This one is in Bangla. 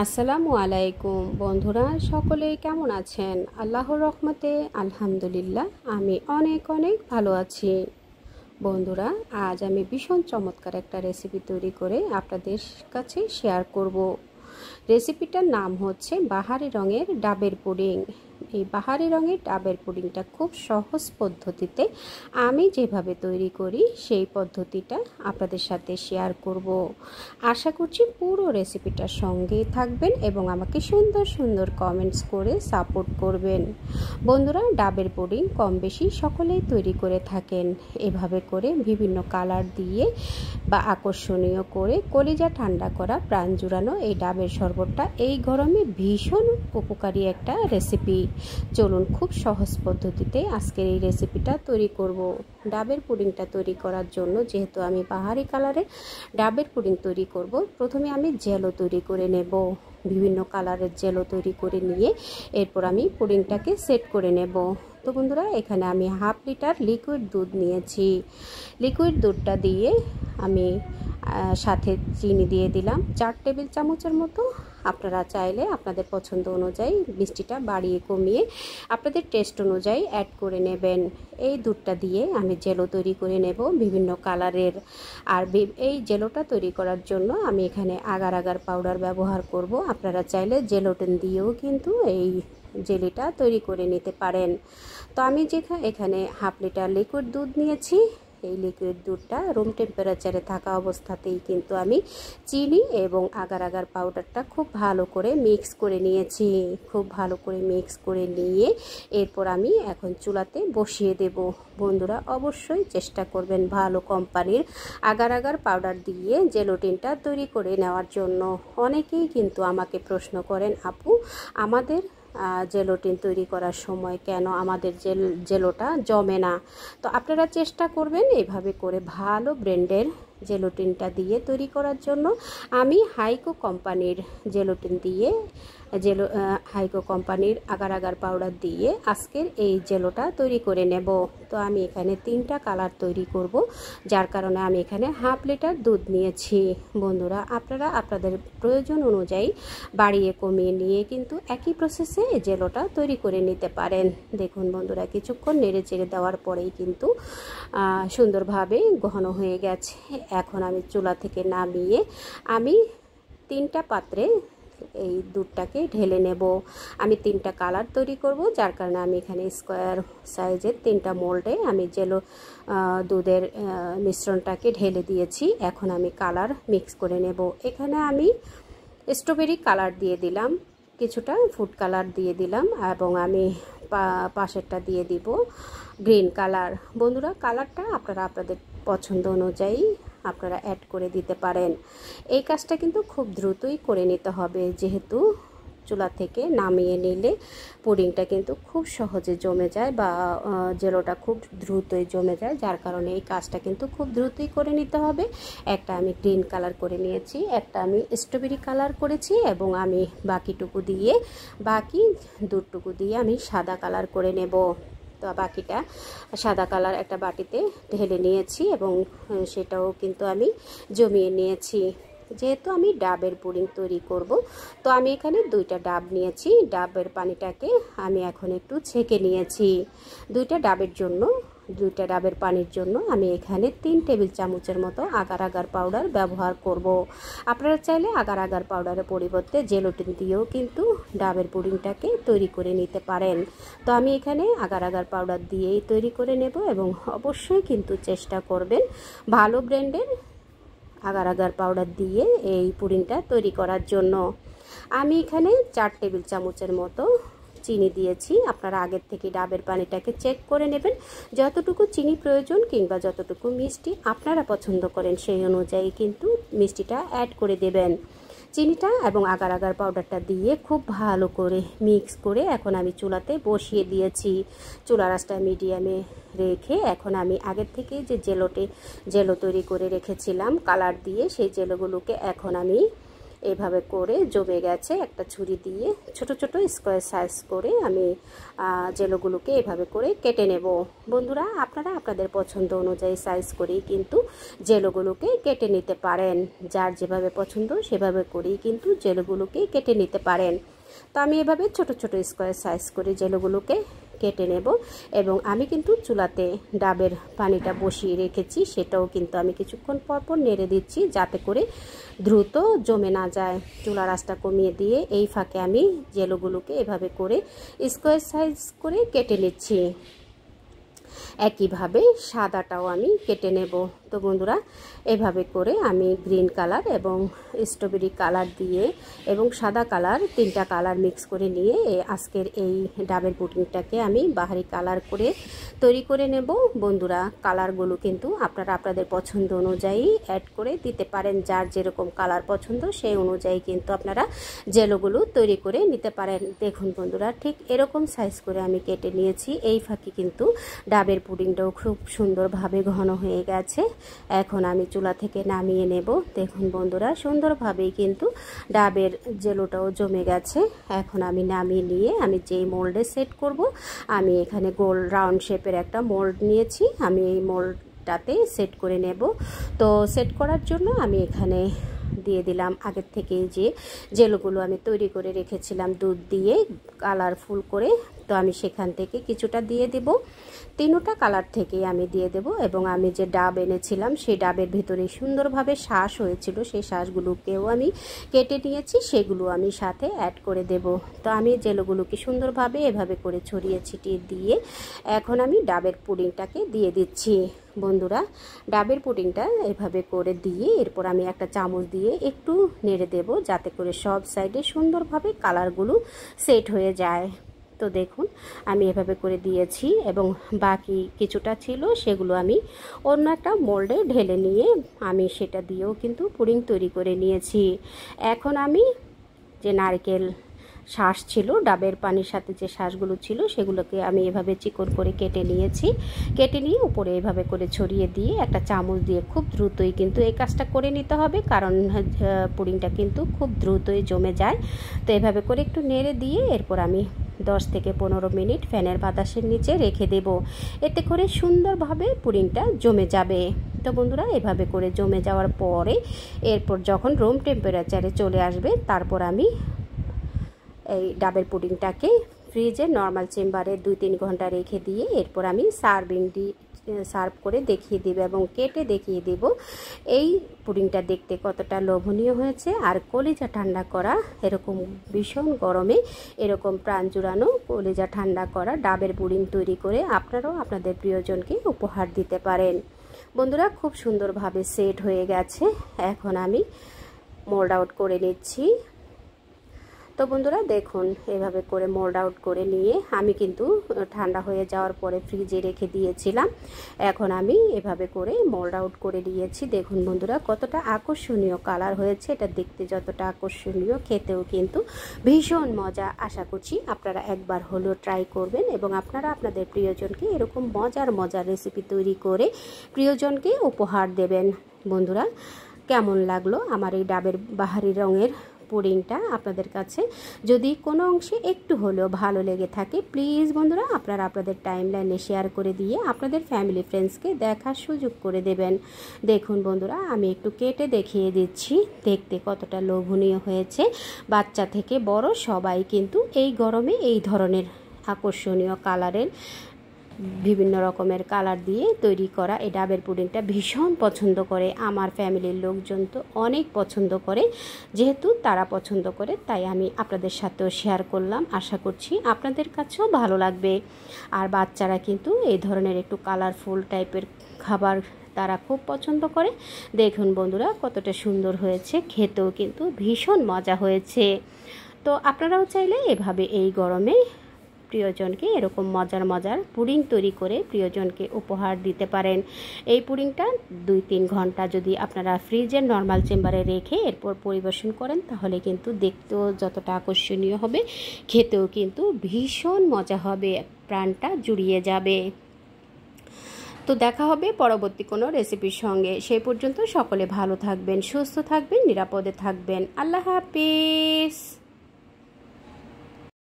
আসসালামু আলাইকুম বন্ধুরা, সকলে কেমন আছেন? আল্লাহর রহমতে আলহামদুলিল্লাহ আমি অনেক ভালো আছি। বন্ধুরা, আজ আমি ভীষণ চমৎকার একটা রেসিপি তৈরি করে আপনাদের কাছে শেয়ার করব। রেসিপিটার নাম হচ্ছে বাহারি রঙের ডাবের পুডিং। এই বাহারি রঙের ডাবের পুডিংটা খুব সহজ পদ্ধতিতে আমি যেভাবে তৈরি করি সেই পদ্ধতিটা আপনাদের সাথে শেয়ার করব। আশা করছি পুরো রেসিপিটার সঙ্গেই থাকবেন এবং আমাকে সুন্দর কমেন্টস করে সাপোর্ট করবেন। বন্ধুরা, ডাবের পুডিং কম বেশি সকলেই তৈরি করে থাকেন। এভাবে করে বিভিন্ন কালার দিয়ে বা আকর্ষণীয় করে কলিজা ঠান্ডা করা প্রাণ জুড়ানো এই ডাবের শরবতটা এই গরমে ভীষণ উপকারী একটা রেসিপি। চলুন খুব সহজ পদ্ধতিতে আজকের এই রেসিপিটা তৈরি করব। ডাবের পুডিংটা তৈরি করার জন্য, যেহেতু আমি বাহারি কালারের ডাবের পুডিং তৈরি করব, প্রথমে আমি জেলো তৈরি করে নেব। বিভিন্ন কালারের জেলো তৈরি করে নিয়ে এরপর আমি পুডিংটাকে সেট করে নেব। তো বন্ধুরা, এখানে আমি হাফ লিটার লিকুইড দুধ নিয়েছি। লিকুইড দুধটা দিয়ে আমি সাথে চিনি দিয়ে দিলাম 4 টেবিল চামচের মতো। আপনারা চাইলে আপনাদের পছন্দ অনুযায়ী মিষ্টিটা বাড়িয়ে কমিয়ে আপনাদের টেস্ট অনুযায়ী অ্যাড করে নেবেন। এই দুধটা দিয়ে আমি জেলো তৈরি করে নেব বিভিন্ন কালারের। আর এই জেলোটা তৈরি করার জন্য আমি এখানে আগার আগার পাউডার ব্যবহার করব। আপনারা চাইলে জেলোটিন দিয়েও কিন্তু এই জেলিটা তৈরি করে নিতে পারেন। তো আমি এখানে হাফ লিটার লিকুইড দুধ নিয়েছি। এই লিকুইড দুধটা রুম টেম্পারেচারে থাকা অবস্থাতেই কিন্তু আমি চিনি এবং আগার আগার পাউডারটা খুব ভালো করে মিক্স করে নিয়েছি। খুব ভালো করে মিক্স করে নিয়ে এরপর আমি এখন চুলাতে বসিয়ে দেব। বন্ধুরা, অবশ্যই চেষ্টা করবেন ভালো কোম্পানির আগার আগার পাউডার দিয়ে জেলোটিনটা তৈরি করে নেওয়ার জন্য। অনেকেই কিন্তু আমাকে প্রশ্ন করেন, আপু আমাদের জেলোটিন তৈরি করার সময় কেন আমাদের জেলোটা জমে না? তো আপনারা চেষ্টা করবেন এইভাবে করে ভালো ব্র্যান্ডের জেলোটিনটা দিয়ে তৈরি করার জন্য। আমি হাইকো কোম্পানির জেলোটিন দিয়ে হাইকো কোম্পানির আগার আগার পাউডার দিয়ে আজকের এই জেলোটা তৈরি করে নেব। তো আমি এখানে 3টা কালার তৈরি করব, যার কারণে আমি এখানে হাফ লিটার দুধ নিয়েছি। বন্ধুরা, আপনারা আপনাদের প্রয়োজন অনুযায়ী বাড়িয়ে কমিয়ে নিয়ে কিন্তু একই প্রসেসে এই জেলোটা তৈরি করে নিতে পারেন। দেখুন বন্ধুরা, কিছুক্ষণ নেড়ে চেড়ে দেওয়ার পরেই কিন্তু সুন্দরভাবে ঘন হয়ে গেছে। এখন আমি চুলা থেকে নামিয়ে আমি 3টা পাত্রে এই দুধটাকে ঢেলে নেব। আমি 3টা কালার তৈরি করব, যার কারণে আমি এখানে স্কোয়ার সাইজের 3টা মোল্ডে আমি জেলো দুধের মিশ্রণটাকে ঢেলে দিয়েছি। এখন আমি কালার মিক্স করে নেব। এখানে আমি স্ট্রবেরি কালার দিয়ে দিলাম, কিছুটা ফুড কালার দিয়ে দিলাম এবং আমি পাশেরটা দিয়ে দিব গ্রিন কালার। বন্ধুরা, কালারটা আপনারা আপনাদের পছন্দ অনুযায়ী আপনারা অ্যাড করে দিতে পারেন। এই কাজটা কিন্তু খুব দ্রুতই করে নিতে হবে, যেহেতু চুলা থেকে নামিয়ে নিলে পুডিংটা কিন্তু খুব সহজে জমে যায় বা জেলোটা খুব দ্রুতই জমে যায়, যার কারণে এই কাজটা কিন্তু খুব দ্রুতই করে নিতে হবে। একটা আমি গ্রিন কালার করে নিয়েছি, একটা আমি স্ট্রবেরি কালার করেছি এবং আমি বাকি দুধটুকু দিয়ে আমি সাদা কালার করে নেব। তো বাকিটা সাদা কালার একটা বাটিতে ঢেলে নিয়েছি এবং সেটাও কিন্তু আমি জমিয়ে নিয়েছি। যেহেতু আমি ডাবের পুডিং তৈরি করব, তো আমি এখানে 2টা ডাব নিয়েছি। ডাবের পানিটাকে আমি এখন একটু ছেঁকে নিয়েছি। 2টা ডাবের পানির জন্য আমি এখানে 3 টেবিল চামচের মতো আগার আগার পাউডার ব্যবহার করব। আপনারা চাইলে আগার আগার পাউডারের পরিবর্তে জেলোটিন দিয়েও কিন্তু ডাবের পুডিংটাকে তৈরি করে নিতে পারেন। তো আমি এখানে আগার আগার পাউডার দিয়েই তৈরি করে নেব এবং অবশ্যই কিন্তু চেষ্টা করবেন ভালো ব্র্যান্ডের আগার আগার পাউডার দিয়ে এই পুডিংটা তৈরি করার জন্য। আমি এখানে 4 টেবিল চামচের মতো চিনি দিয়েছি। আপনারা আগের থেকে ডাবের পানিটাকে চেক করে নেবেন, যতটুকু চিনি প্রয়োজন কিংবা যতটুকু মিষ্টি আপনারা পছন্দ করেন সেই অনুযায়ী কিন্তু মিষ্টিটা অ্যাড করে দেবেন। চিনিটা এবং আগার আগার পাউডারটা দিয়ে খুব ভালো করে মিক্স করে এখন আমি চুলাতে বসিয়ে দিয়েছি। চুলার আঁচটা মিডিয়ামে রেখে এখন আমি আগের থেকে যে জেলো তৈরি করে রেখেছিলাম কালার দিয়ে, সেই জেলোগুলোকে এখন আমি এইভাবে করে জমে গেছে। একটা ছুরি দিয়ে ছোট ছোট স্কোয়ার সাইজ করে আমি জেলোগুলোকে এভাবে করে কেটে নেব। বন্ধুরা, আপনারা আপনাদের পছন্দ অনুযায়ী সাইজ করেই কিন্তু জেলোগুলোকে কেটে নিতে পারেন। যার যেভাবে পছন্দ সেভাবে করেই কিন্তু জেলোগুলোকে কেটে নিতে পারেন। তো আমি এভাবে ছোট ছোট স্কোয়ার সাইজ করে জেলোগুলোকে কেটে নেব। এবং আমি কিন্তু চুলাতে ডাবের পানিটা বসিয়ে রেখেছি, সেটাও কিন্তু আমি কিছুক্ষণ পর পর নেড়ে দিচ্ছি যাতে করে দ্রুত জমে না যায়। চুলার আঁচটা কমিয়ে দিয়ে এই ফাঁকে আমি জেলোগুলোকে এভাবে করে স্কোয়ার সাইজ করে কেটে নিচ্ছি। একইভাবে সাদাটাও আমি কেটে নেব। তো বন্ধুরা, এভাবে করে আমি গ্রিন কালার এবং স্ট্রবেরি কালার দিয়ে এবং সাদা কালার, তিনটা কালার মিক্স করে নিয়ে আজকের এই ডাবের পুডিংটাকে আমি বাহারি কালার করে তৈরি করে নেব। বন্ধুরা, কালারগুলো কিন্তু আপনারা আপনাদের পছন্দ অনুযায়ী অ্যাড করে দিতে পারেন। যার যেরকম কালার পছন্দ সেই অনুযায়ী কিন্তু আপনারা জেলোগুলো তৈরি করে নিতে পারেন। দেখুন বন্ধুরা, ঠিক এরকম সাইজ করে আমি কেটে নিয়েছি। এই ফাঁকে কিন্তু ডাবের পুডিংটাও খুব সুন্দরভাবে ঘন হয়ে গেছে। এখন আমি চুলা থেকে নামিয়ে নেব। দেখুন বন্ধুরা, সুন্দরভাবেই কিন্তু ডাবের জেলোটাও জমে গেছে। এখন আমি নামিয়ে নিয়ে আমি যেই মোল্ডে সেট করব, আমি এখানে গোল রাউন্ড শেপের একটা মোল্ড নিয়েছি। আমি এই মোল্ডটাতে সেট করে নেব। তো সেট করার জন্য আমি এখানে দিয়ে দিলাম আগের থেকেই যে জেলোগুলো আমি তৈরি করে রেখেছিলাম দুধ দিয়ে কালারফুল করে। তো আমি সেখান থেকে কিছুটা দিয়ে দেব। তিনটা কালার থেকেই আমি দিয়ে দেব। এবং আমি যে ডাব এনেছিলাম সেই ডাবের ভিতরে সুন্দরভাবে শ্বাস হয়েছিল, সেই শ্বাসগুলোকেও আমি কেটে নিয়েছি, সেগুলো আমি সাথে অ্যাড করে দেব। তো আমি জেলোগুলোকে সুন্দরভাবে এভাবে করে ছড়িয়ে ছিটিয়ে দিয়ে এখন আমি ডাবের পুডিংটাকে দিয়ে দিচ্ছি। বন্ধুরা, ডাবের পুডিংটা এভাবে করে দিয়ে এরপর আমি একটা চামচ দিয়ে একটু নেড়ে দেব যাতে করে সব সাইডে সুন্দরভাবে কালারগুলো সেট হয়ে যায়। তো দেখুন, আমি এভাবে করে দিয়েছি এবং বাকি কিছুটা ছিল সেগুলো আমি অন্য একটা মোল্ডে ঢেলে নিয়ে আমি সেটা দিয়েও কিন্তু পুডিং তৈরি করে নিয়েছি। এখন আমি যে নারকেল শ্বাস ছিল, ডাবের পানির সাথে যে শ্বাসগুলো ছিল সেগুলোকে আমি এভাবে চিকন করে কেটে নিয়েছি। কেটে নিয়ে উপরে এভাবে করে ছড়িয়ে দিয়ে একটা চামচ দিয়ে খুব দ্রুতই কিন্তু এই কাজটা করে নিতে হবে, কারণ পুডিংটা কিন্তু খুব দ্রুতই জমে যায়। তো এভাবে করে একটু নেড়ে দিয়ে এরপর আমি 10 থেকে 15 মিনিট ফ্যানের বাতাসের নিচে রেখে দেব। এতে করে সুন্দরভাবে পুডিংটা জমে যাবে। তো বন্ধুরা, এভাবে করে জমে যাওয়ার পরে এরপর যখন রুম টেম্পারেচারে চলে আসবে, তারপর আমি এই ডাবের পুডিংটাকে ফ্রিজে নর্মাল চেম্বারে 2-3 ঘন্টা রেখে দিয়ে এরপর আমি সার্ভ করে দেখিয়ে দেব এবং কেটে দেখিয়ে দেব এই পুডিংটা দেখতে কতটা লোভনীয় হয়েছে। আর কলিজা ঠান্ডা করা, এরকম ভীষণ গরমে এরকম প্রাণ জুড়ানো কলিজা ঠান্ডা করা ডাবের পুডিং তৈরি করে আপনারাও আপনাদের প্রিয়জনকে উপহার দিতে পারেন। বন্ধুরা, খুব সুন্দরভাবে সেট হয়ে গেছে। এখন আমি মোল্ড আউট করে নিচ্ছি। তো বন্ধুরা দেখুন, এভাবে করে মোল্ড আউট করে নিয়ে আমি কিন্তু ঠান্ডা হয়ে যাওয়ার পরে ফ্রিজে রেখে দিয়েছিলাম। এখন আমি এভাবে করে মোল্ড আউট করে নিয়েছি। দেখুন বন্ধুরা, কতটা আকর্ষণীয় কালার হয়েছে। এটা দেখতে যতটা আকর্ষণীয়, খেতেও কিন্তু ভীষণ মজা। আশা করছি আপনারা একবার হলেও ট্রাই করবেন এবং আপনারা আপনাদের প্রিয়জনকে এরকম মজার মজার রেসিপি তৈরি করে প্রিয়জনকে উপহার দেবেন। বন্ধুরা, কেমন লাগলো আমার এই ডাবের বাহারি রঙের পুডিংটা আপনাদের কাছে? যদি কোনো অংশে একটু হলেও ভালো লেগে থাকে, প্লিজ বন্ধুরা আপনারা আপনাদের টাইমলাইনে শেয়ার করে দিয়ে আপনাদের ফ্যামিলি ফ্রেন্ডসকে দেখার সুযোগ করে দেবেন। দেখুন বন্ধুরা, আমি একটু কেটে দেখিয়ে দিচ্ছি দেখতে কতটা লোভনীয় হয়েছে। বাচ্চা থেকে বড় সবাই কিন্তু এই গরমে এই ধরনের আকর্ষণীয় কালারের বিভিন্ন রকমের কালার দিয়ে তৈরি করা এই ডাবের পুডিংটা ভীষণ পছন্দ করে। আমার ফ্যামিলির লোকজন তো অনেক পছন্দ করে। যেহেতু তারা পছন্দ করে তাই আমি আপনাদের সাথেও শেয়ার করলাম। আশা করছি আপনাদের কাছেও ভালো লাগবে। আর বাচ্চারা কিন্তু এই ধরনের একটু কালারফুল টাইপের খাবার তারা খুব পছন্দ করে। দেখুন বন্ধুরা, কতটা সুন্দর হয়েছে, খেতেও কিন্তু ভীষণ মজা হয়েছে। তো আপনারাও চাইলে এভাবে এই গরমে প্রিয়জনকে এরকম মজার মজার পুডিং তৈরি করে প্রিয়জনকে উপহার দিতে পারেন। এই পুডিংটা 2-3 ঘন্টা যদি আপনারা ফ্রিজের নর্মাল চেম্বারে রেখে এরপর পরিবেশন করেন, তাহলে কিন্তু দেখতেও যতটা আকর্ষণীয় হবে, খেতেও কিন্তু ভীষণ মজা হবে, প্রাণটা জুড়িয়ে যাবে। তো দেখা হবে পরবর্তী কোনো রেসিপির সঙ্গে। সেই পর্যন্ত সকলে ভালো থাকবেন, সুস্থ থাকবেন, নিরাপদে থাকবেন। আল্লাহ হাফিজ।